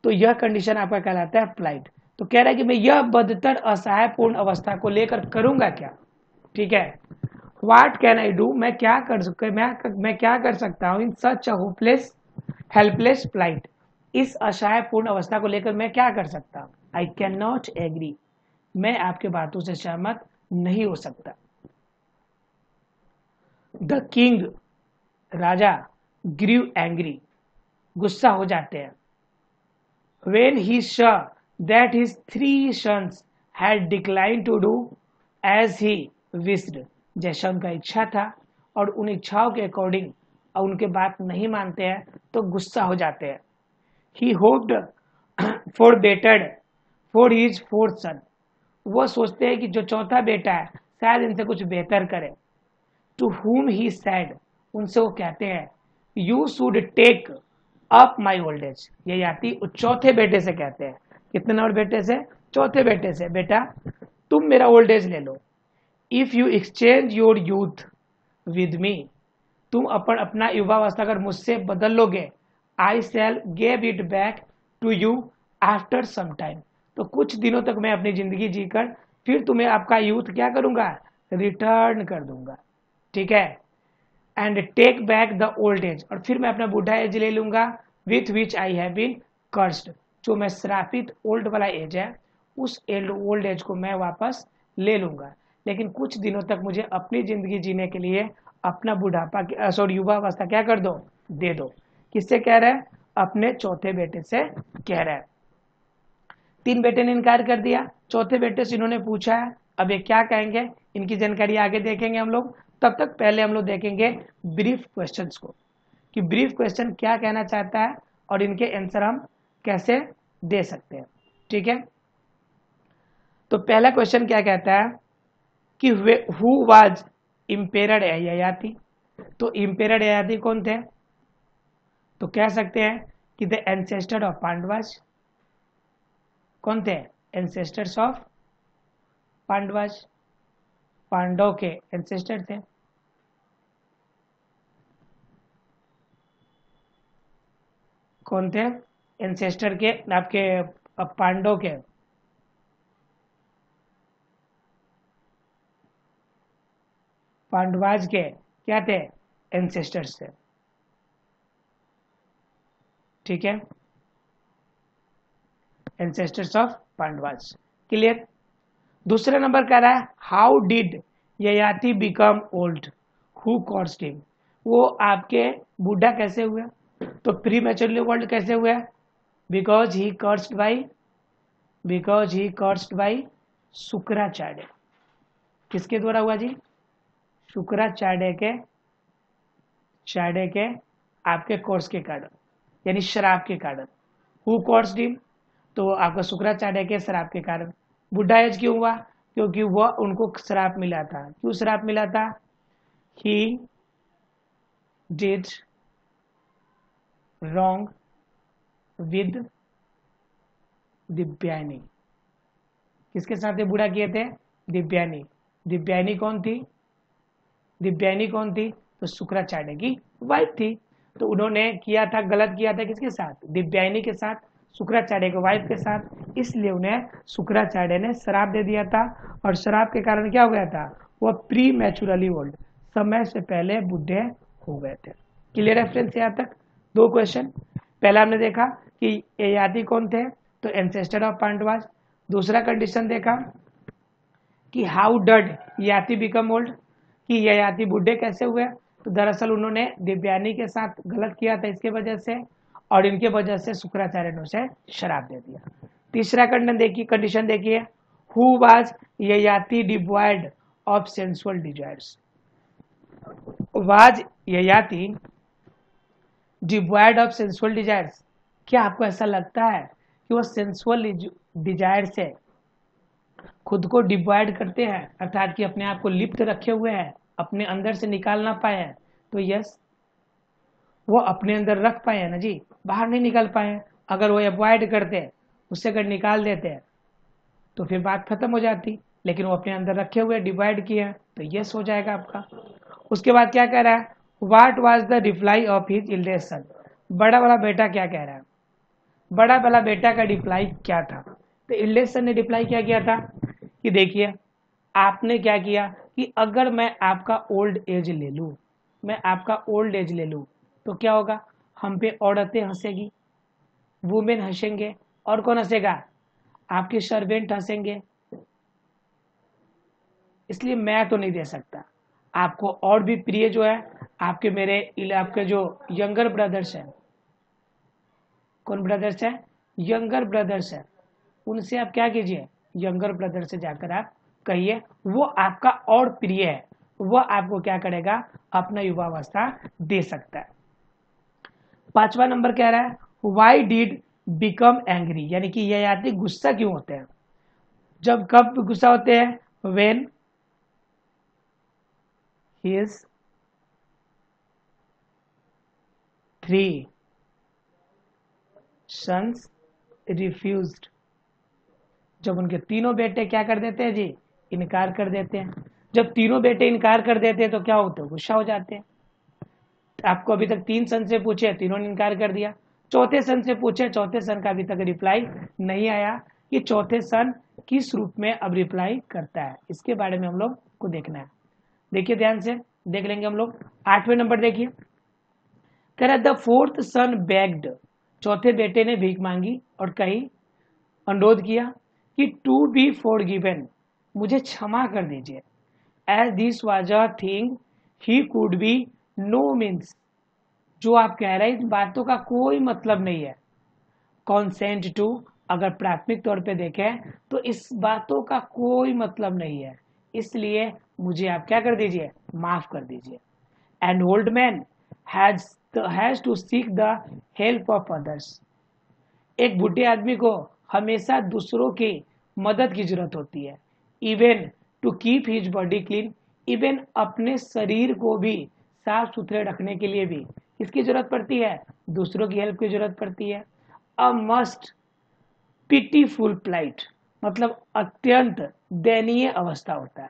तो यह कंडीशन आपका कहलाता है प्लाइट। तो कह रहा है कि मैं यह बदतर असहायपूर्ण अवस्था को लेकर करूंगा क्या। ठीक है, व्हाट कैन आई डू, मैं क्या कर सकता, मैं क्या कर सकता हूं इन such a hopeless helpless plight, इस असहायपूर्ण अवस्था को लेकर मैं क्या कर सकता हूं। आई कैन नॉट एग्री, मैं आपके बातों से सहमत नहीं हो सकता। द किंग, राजा, ग्रीव एंग्री, गुस्सा हो जाते हैं। When he saw that his 3 sons had declined to do as he wished, जैसा उनका इच्छा था और उन इच्छाओं के अकॉर्डिंग उनके बात नहीं मानते हैं तो गुस्सा हो जाते हैं। He hoped for better for his fourth son, वो सोचते हैं कि जो चौथा बेटा है शायद इनसे कुछ बेहतर करे। To whom he said, उनसे वो कहते हैं, You should take up my old as, ये याति चौथे बेटे से कहते हैं। कितने नंबर बेटे से, चौथे बेटे से, बेटा तुम मेरा ओल्ड एज ले लो। If you exchange your youth with me, तुम अपना युवावस्था अगर मुझसे बदल लोगे, I shall give it back to you after some time, तो कुछ दिनों तक मैं अपनी जिंदगी जीकर फिर तुम्हें आपका यूथ क्या करूंगा, रिटर्न कर दूंगा। ठीक है, and take back the old age, और फिर मैं अपना बूढ़ा एज ले लूंगा, with which I have been cursed, जो मैं श्रापित ओल्ड वाला एज है उस ओल्ड एज को मैं वापस ले लूंगा। लेकिन कुछ दिनों तक मुझे अपनी जिंदगी जीने के लिए अपना बुढ़ापा सॉरी युवावस्था क्या कर दो, दे दो। किससे कह रहा है, अपने चौथे बेटे से कह रहा है। 3 बेटे ने इनकार कर दिया, चौथे बेटे से इन्होंने पूछा है, अब ये क्या कहेंगे इनकी जानकारी आगे देखेंगे हम लोग। तब तक पहले हम लोग देखेंगे ब्रीफ क्वेश्चंस को, कि ब्रीफ क्वेश्चन क्या कहना चाहता है और इनके आंसर हम कैसे दे सकते हैं। ठीक है, तो पहला क्वेश्चन क्या कहता है कि हु वाज इम्पेरर ययाति, तो इम्पेरर ययाति कौन थे, तो कह सकते हैं कि द एंसेस्टर ऑफ पांडवाज, कौन थे, एंसेस्टर्स ऑफ पांडवाज, पांडव के एंसेस्टर थे। कौन थे, एंसेस्टर के आपके पांडव के, पांडवाज के क्या थे, एंसेस्टर्स थे। ठीक है, एंसेस्टर्स ऑफ पांडवाज, क्लियर। दूसरा नंबर कह रहा है how did Yayati become old, who caused him, वो आपके बूढ़ा कैसे हुए, तो प्री मैच्योरली ओल्ड कैसे हुए, because he cursed by Shukracharya, किसके द्वारा हुआ जी, शुक्राचार्य के आपके कोर्स के कारण, यानी शराब के कारण। हु कोर्स्ड हिम, तो आपका शुक्राचार्य के शराब के कारण। बुढ़ा एज क्यों हुआ, क्योंकि वह उनको शराब मिला था। क्यों शराब मिला था, he did wrong with Divyani. किसके साथ ये बुरा किए थे, दिव्यानी। दिव्यानी कौन थी, दिव्यानी कौन थी, तो शुक्राचार्य की वाइफ थी। तो उन्होंने किया था, गलत किया था किसके साथ, दिव्यानी के साथ, शुक्राचार्य के वाइफ के साथ। इसलिए उन्हें शुक्राचार्य ने श्राप दे दिया था। और श्राप के कारण क्या हो गया था, वह प्री मैचुरली ओल्ड, समय से पहले बुढ़े हो गए थे। क्लियर है फ्रेंड्स यहाँ तक। दो क्वेश्चन, पहला हमने देखा कि ययाति कौन थे, तो एंसेस्टर ऑफ पांडवास। दूसरा कंडीशन देखा कि हाउ डड ययाति बिकम ओल्ड, कि ययाति बुढ़े कैसे हुए, तो दरअसल उन्होंने दिव्यानी के साथ गलत किया था इसके वजह से, और इनके वजह से शुक्राचार्य ने उसे श्राप दे दिया। तीसरा कंडीशन देखिए, who was Yayati devoid of sensual desires. Was Yayati devoid of sensual desires, क्या आपको ऐसा लगता है कि वो सेंसुअल डिजायर से खुद को डिवाइड करते हैं, अर्थात कि अपने आप को लिप्त रखे हुए हैं, अपने अंदर से निकाल ना पाए हैं, तो यस वो अपने अंदर रख पाए हैं ना जी, बाहर नहीं निकाल पाए हैं। अगर वो अवॉइड करते, उससे अगर निकाल देते तो फिर बात खत्म हो जाती, लेकिन वो अपने अंदर रखे हुए डिवाइड किए हैं, तो यस हो जाएगा आपका। उसके बाद क्या कह रहा है, what was the reply of his eldest son, बड़ा वाला बेटा क्या कह रहा है, बड़ा वाला बेटा का रिप्लाई क्या था। तो इल्डेस्ट सन ने रिप्लाई क्या किया था कि देखिए आपने क्या किया कि अगर मैं आपका ओल्ड एज ले लूँ, मैं आपका ओल्ड एज ले लूँ तो क्या होगा, हम पे औरतें हंसेगी, वुमेन हंसेंगे, और कौन हंसेगा, आपके सर्वेंट हंसेंगे, इसलिए मैं तो नहीं दे सकता आपको। और भी प्रिय जो है आपके मेरे आपके जो यंगर ब्रदर्स हैं, कौन ब्रदर्स है, यंगर ब्रदर्स है, उनसे आप क्या कीजिए, यंगर ब्रदर से जाकर आप कहिए, वो आपका और प्रिय है, वह आपको क्या करेगा, अपना युवावस्था दे सकता है। पांचवा नंबर कह रहा है, वाई डिड बिकम एंग्री, यानी कि ययाति गुस्सा क्यों होते हैं, जब कब गुस्सा होते हैं, व्हेन हिज 3 सन्स रिफ्यूज्ड, जब उनके तीनों बेटे क्या कर देते हैं जी, इनकार कर देते हैं। जब तीनों बेटे इनकार कर देते हैं तो क्या होते हैं, गुस्सा हो जाते हैं। आपको अभी तक 3 सन से पूछे, तीनों ने इनकार कर दिया। चौथे सन से पूछे, चौथे सन का अभी तक रिप्लाई नहीं आया कि चौथे सन किस रूप में अब रिप्लाई करता है, इसके बारे में हम लोग को देखना है। देखिए ध्यान से देख लेंगे हम लोग। 8वें नंबर देखिए, कह रहा द फोर्थ सन बेग्ड, चौथे बेटे ने भीख मांगी और कही, अनुरोध किया कि टू बी फॉरगिवन, मुझे क्षमा कर दीजिए, as this was a thing he could be no means, जो आप कह रहे हैं इन बातों का कोई मतलब नहीं है। कॉन्सेंट टू, अगर प्राथमिक तौर पे देखें तो इस बातों का कोई मतलब नहीं है, इसलिए मुझे आप क्या कर दीजिए, माफ कर दीजिए। And old man has to seek the help of others, एक बुढ़े आदमी को हमेशा दूसरों की मदद की जरूरत होती है। Even to keep his body clean, even अपने शरीर को भी साफ सुथरे रखने के लिए भी किसकी जरूरत पड़ती है, दूसरों की हेल्प की जरूरत पड़ती है। अ मस्ट पिटीफुल प्लाइट, मतलब अत्यंत दयनीय अवस्था होता है।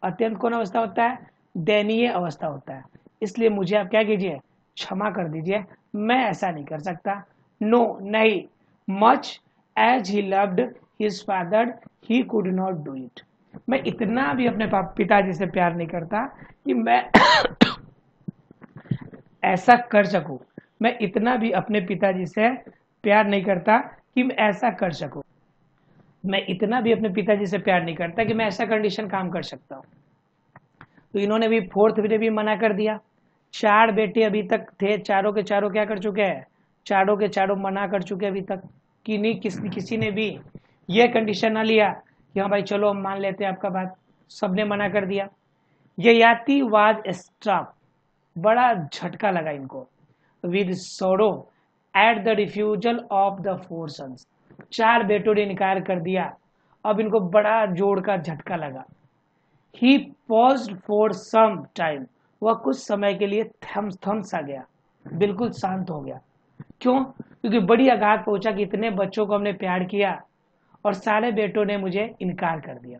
अत्यंत कौन अवस्था होता है, दयनीय अवस्था होता है। इसलिए मुझे आप क्या कीजिए, क्षमा कर दीजिए, मैं ऐसा नहीं कर सकता। नो नहीं, much as he loved his father he could not do it, मैं इतना भी अपने पिताजी से प्यार नहीं करता कि मैं ऐसा कर सकूं, मैं इतना भी अपने पिताजी से प्यार नहीं करता कि मैं ऐसा कर सकूं, मैं इतना भी अपने पिताजी से प्यार नहीं करता कि मैं ऐसा कंडीशन काम कर सकता हूं। तो इन्होंने भी फोर्थ ने भी मना कर दिया। 4 बेटे अभी तक थे, चारों के चारों क्या कर चुके हैं, चारों के चारों मना कर चुके अभी तक, कि नहीं किसी ने भी ये कंडीशन ना लिया कि हाँ भाई चलो हम मान लेते हैं आपका बात, सबने मना कर दिया। ययाति वाज स्ट्रक, बड़ा झटका लगा इनको। With sorrow at the refusal of the 4 sons. 4 बेटों ने इनकार कर दिया। अब इनको बड़ा जोड़ का झटका लगा। ही पॉज्ड फॉर सम टाइम, वह कुछ समय के लिए थम सा गया, बिल्कुल शांत हो गया। क्यों? क्योंकि बड़ी आघात पहुंचा कि इतने बच्चों को हमने प्यार किया और सारे बेटों ने मुझे इनकार कर दिया।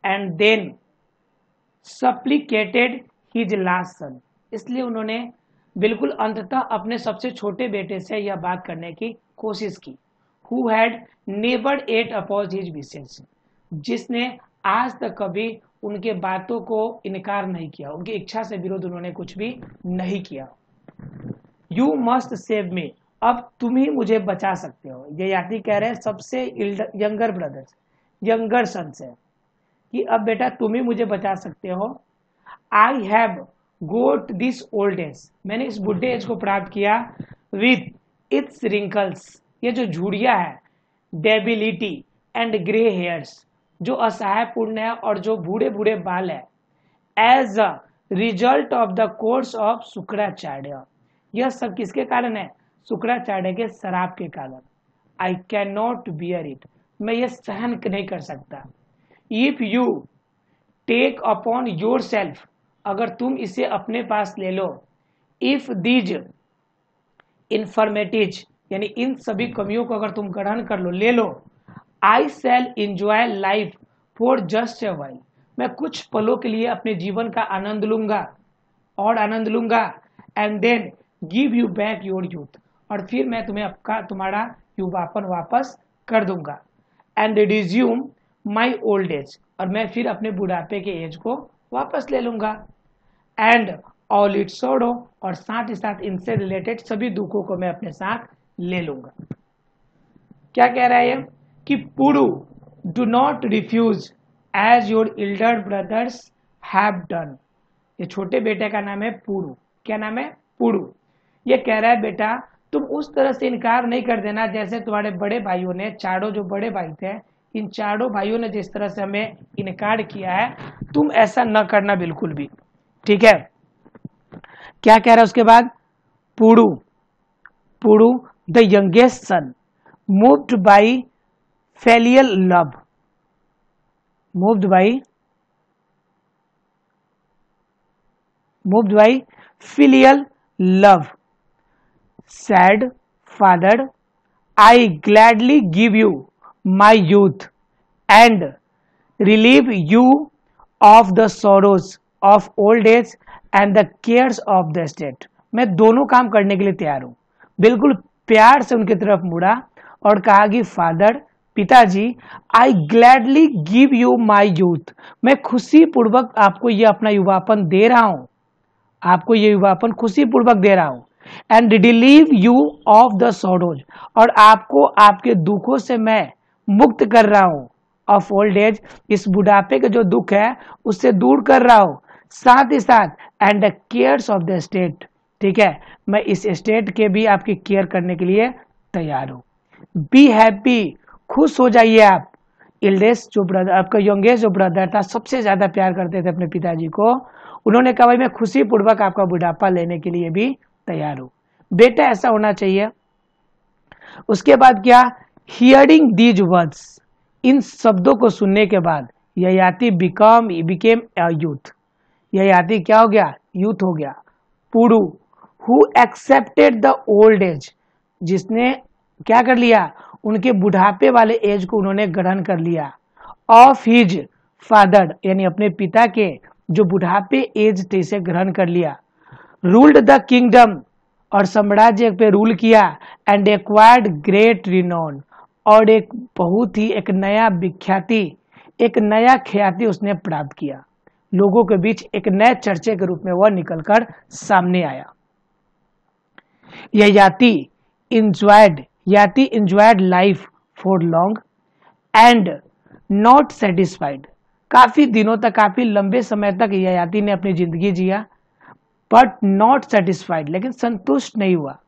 एंड देन सप्लिकेटेड हिज लास्ट सन, इसलिए उन्होंने बिल्कुल अंततः अपने सबसे छोटे बेटे से यह बात करने की कोशिश की। Who had never yet oppose his wishes, जिसने आज तक कभी उनके बातों को इनकार नहीं किया, उनकी इच्छा से विरोध उन्होंने कुछ भी नहीं किया। यू मस्ट सेव मी, अब तुम ही मुझे बचा सकते हो। ये याति कह रहे हैं सबसे यंगर ब्रदर्स, यंगर सन से, कि अब बेटा तुम ही मुझे बचा सकते हो। I have got this old age, मैंने इस बुढ़े एज को प्राप्त किया। विथ इट्स रिंकल्स, ये जो झुड़िया है, डेबिलिटी एंड ग्रे हेयर्स, जो असहायपूर्ण है और जो बूढ़े बूढ़े बाल है। As a result of the curse of Shukracharya, यह सब किसके कारण है? शुक्राचार्य के शराब के कारण। I can not bear it, मैं यह सहन नहीं कर सकता। If you take upon yourself, अगर तुम इसे अपने पास ले लो। इफ दीज इन्फॉर्मेटिज, यानी इन सभी कमियों को अगर तुम ग्रहण कर लो, ले लो। I shall enjoy life for just a while, मैं कुछ पलों के लिए अपने जीवन का आनंद लूंगा और आनंद लूंगा। And then give you back your youth, और फिर मैं तुम्हें तुम्हारा युवापन वापस कर दूंगा। And resume my old age, और मैं फिर अपने बुढ़ापे के एज को वापस ले लूंगा। एंड ऑल इट्स सोरो, और साथ ही साथ इनसे रिलेटेड सभी दुखों को मैं अपने साथ ले लूंगा। क्या कह रहा है ये? कि Puru do not refuse as your elder brothers have done. ये छोटे बेटे का नाम है पुरु। क्या नाम है? पुरु। ये कह रहा है बेटा तुम उस तरह से इनकार नहीं कर देना जैसे तुम्हारे बड़े भाइयों ने, चारों जो बड़े भाई थे, इन चारों भाइयों ने जिस तरह से हमें इनकार किया है, तुम ऐसा न करना बिल्कुल भी। ठीक है? क्या कह रहा है उसके बाद? Puru, Puru the youngest son, moved by filial love, moved by filial love, said, Father, I gladly give you my youth and relieve you of the sorrows of old age and the cares of the state. मैं दोनों काम करने के लिए तैयार हूं। बिल्कुल प्यार से उनकी तरफ मुड़ा और कहा कि फादर, पिताजी, I gladly give you my youth, मैं खुशी पूर्वक आपको ये अपना युवापन दे रहा हूं, आपको ये युवापन खुशी पूर्वक दे रहा हूं। And relieve you of the sorrows, और आपको आपके दुखों से मैं मुक्त कर रहा हूं। ऑफ ओल्ड एज, इस बुढ़ापे के जो दुख है उससे दूर कर रहा हूं। साथ ही साथ and the cares of the state, ठीक है, मैं इस स्टेट के भी आपकी केयर करने के लिए तैयार हूं। बी हैप्पी, खुश हो जाइए आप। इल्डेस्ट जो ब्रदर, आपका यंगेस्ट जो ब्रदर था, सबसे ज्यादा प्यार करते थे अपने पिताजी को, उन्होंने कहा भाई मैं खुशी पूर्वक आपका बुढ़ापा लेने के लिए भी तैयार हूं। बेटा ऐसा होना चाहिए। उसके बाद क्या? हियरिंग दीज वर्ड्स, इन शब्दों को सुनने के बाद Yayati became a youth, Yayati क्या हो गया? यूथ हो गया। Puru who accepted the old age, जिसने क्या कर लिया? उनके बुढ़ापे वाले एज को उन्होंने ग्रहण कर लिया। ऑफ हिज फादर, यानी अपने पिता के जो बुढ़ापे एज थे से ग्रहण कर लिया। रूल्ड द किंगडम, और साम्राज्य पे रूल किया। एंड एक्वायर्ड ग्रेट रिनोन, और एक बहुत ही एक नया विख्याति, एक नया ख्याति उसने प्राप्त किया। लोगों के बीच एक नए चर्चे के रूप में वह निकलकर सामने आया। Yayati enjoyed life for long and not satisfied, काफी दिनों तक, काफी लंबे समय तक ययाति ने अपनी जिंदगी जिया, बट नॉट सेटिस्फाइड, लेकिन संतुष्ट नहीं हुआ।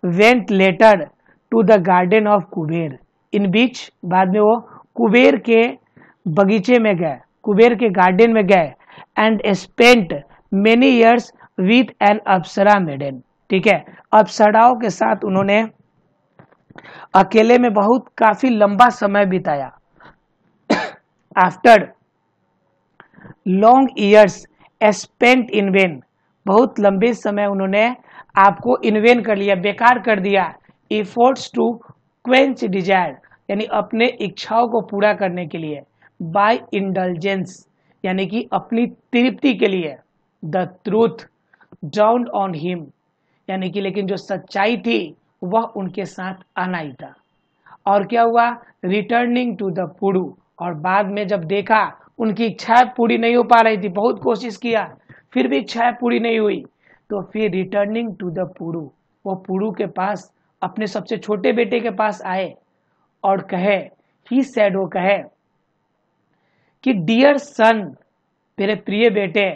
Went later to the garden of Kubera, इन बीच, बाद में वो कुबेर के बगीचे में गए, कुबेर के गार्डन में गए। And spent many years with an apsara maiden, ठीक है। अप्सराओं के साथ उन्होंने अकेले में काफी लंबा समय बिताया। After long years spent in when, बहुत लंबे समय उन्होंने आपको इन्वेन कर लिया, बेकार कर दिया। एफर्ट्स टू क्वेंच डिजायर, यानी अपने इच्छाओं को पूरा करने के लिए। बाय इंडल्जेंस, यानी कि अपनी तृप्ति के लिए। The truth down on him, यानी कि लेकिन जो सच्चाई थी वह उनके साथ आना ही था। और क्या हुआ, रिटर्निंग टू द पुरु, और बाद में जब देखा उनकी इच्छाएं पूरी नहीं हो पा रही थी, बहुत कोशिश किया फिर भी इच्छाएं पूरी नहीं हुई, तो फिर रिटर्निंग टू द पुरु, वो पुरु के पास अपने सबसे छोटे बेटे के पास आए और कहे, ही सेड, वो कहे कि डियर सन, मेरे प्रिय बेटे,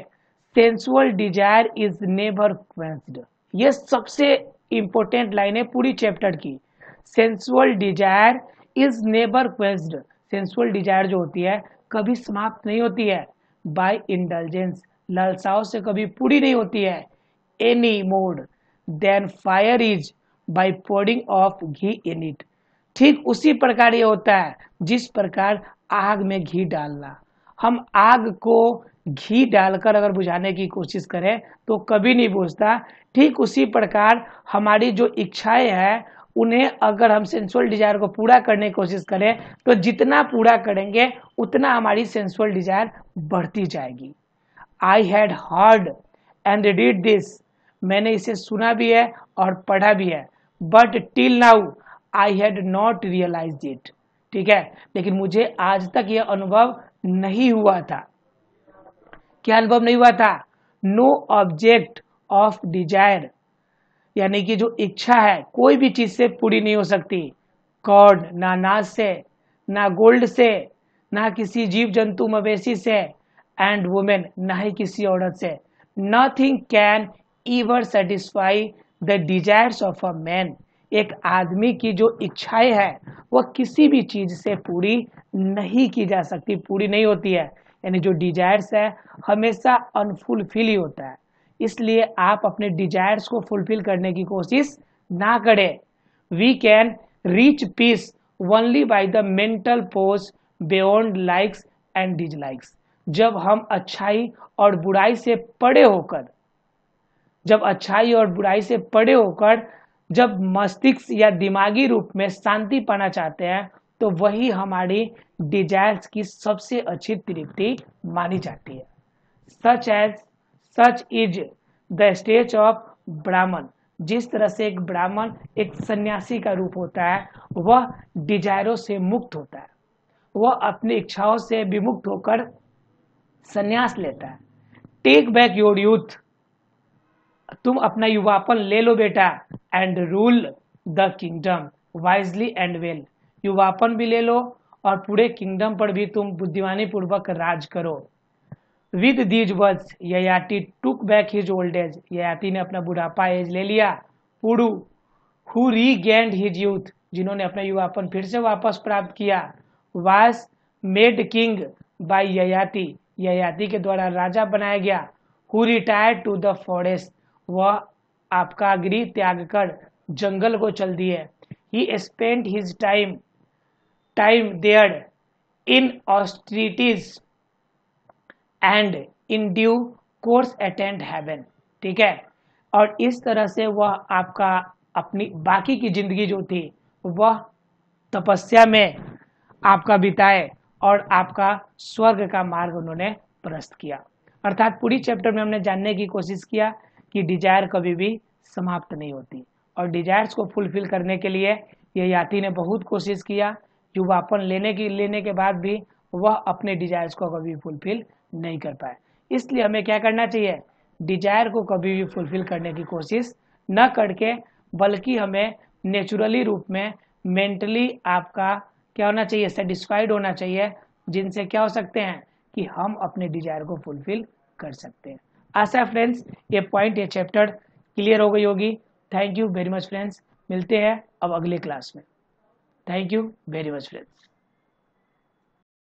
sensual desire is never quenched. ये सबसे इंपॉर्टेंट लाइन है पूरी चैप्टर की। Sensual desire is never quenched, sensual desire जो होती है कभी समाप्त नहीं होती है। बाय इंडल्जेंस, लालसाओं से कभी पूरी नहीं होती है। Any more than fire is by pouring of ghee in it, ठीक उसी प्रकार ये होता है जिस प्रकार आग में घी डालना। हम आग को घी डालकर अगर बुझाने की कोशिश करें तो कभी नहीं बुझता। ठीक उसी प्रकार हमारी जो इच्छाएं हैं उन्हें अगर हम सेंसुअल डिजायर को पूरा करने की कोशिश करें तो जितना पूरा करेंगे उतना हमारी सेंसुअल डिजायर बढ़ती जाएगी। I had heard and read this, मैंने इसे सुना भी है और पढ़ा भी है। But till now I had not realised it, ठीक है, लेकिन मुझे आज तक यह अनुभव नहीं हुआ था। क्या अनुभव नहीं हुआ था? नो ऑब्जेक्ट ऑफ डिजायर, यानी कि जो इच्छा है कोई भी चीज से पूरी नहीं हो सकती। कॉर्ड, ना अनाज से, ना गोल्ड से, ना किसी जीव जंतु मवेशी से, एंड वुमेन, ना ही किसी औरत से। Nothing can ever satisfy the desires of a man, एक आदमी की जो इच्छाएं है वह किसी भी चीज से पूरी नहीं की जा सकती, पूरी नहीं होती है। यानी जो डिजायर्स है हमेशा अनफुलफिल ही होता है। इसलिए आप अपने डिजायर्स को फुलफिल करने की कोशिश ना करें। We can reach peace only by the mental poise beyond likes and dislikes, जब हम अच्छाई और बुराई से परे होकर, जब अच्छाई और बुराई से परे होकर जब मस्तिष्क या दिमागी रूप में शांति पाना चाहते हैं तो वही हमारी डिजायर्स की सबसे अच्छी तृप्ति मानी जाती है। Such is the stage of ब्राह्मण, जिस तरह से एक ब्राह्मण एक सन्यासी का रूप होता है वह डिजायरों से मुक्त होता है, वह अपनी इच्छाओं से विमुक्त होकर सन्यास लेता है। टेक बैक योर यूथ, तुम अपना युवापन ले लो बेटा। And rule the kingdom wisely and well, युवापन भी ले लो और पूरे किंगडम पर भी तुम बुद्धिमानी पूर्वक राज करो। With these words Yayati took back his old age, Yayati ने अपना बुढ़ापा एज ले लिया। Puru who regained his youth, जिन्होंने अपना युवापन फिर से वापस प्राप्त किया। Was made king by Yayati, Yayati के द्वारा राजा बनाया गया। Who retired to the forest, वह आपका गृह त्याग कर जंगल को चल दिए। He spent his time there in austerities and in due course attend haven, ठीक है। और इस तरह से वह आपका अपनी बाकी की जिंदगी जो थी वह तपस्या में आपका बिताए और आपका स्वर्ग का मार्ग उन्होंने प्रशस्त किया। अर्थात पूरी चैप्टर में हमने जानने की कोशिश किया कि डिजायर कभी भी समाप्त नहीं होती और डिजायर्स को फुलफिल करने के लिए ययाति ने बहुत कोशिश किया। युवापन लेने के बाद भी वह अपने डिजायर्स को कभी फुलफिल नहीं कर पाए। इसलिए हमें क्या करना चाहिए? डिजायर को कभी भी फुलफिल करने की कोशिश न करके बल्कि हमें नेचुरली रूप में मेंटली आपका क्या होना चाहिए? सेटिस्फाइड होना चाहिए, जिनसे क्या हो सकते हैं कि हम अपने डिजायर को फुलफिल कर सकते हैं। आशा है फ्रेंड्स ये पॉइंट, ये चैप्टर क्लियर हो गई होगी। Thank you very much friends, मिलते हैं अब अगले क्लास में। Thank you very much friends.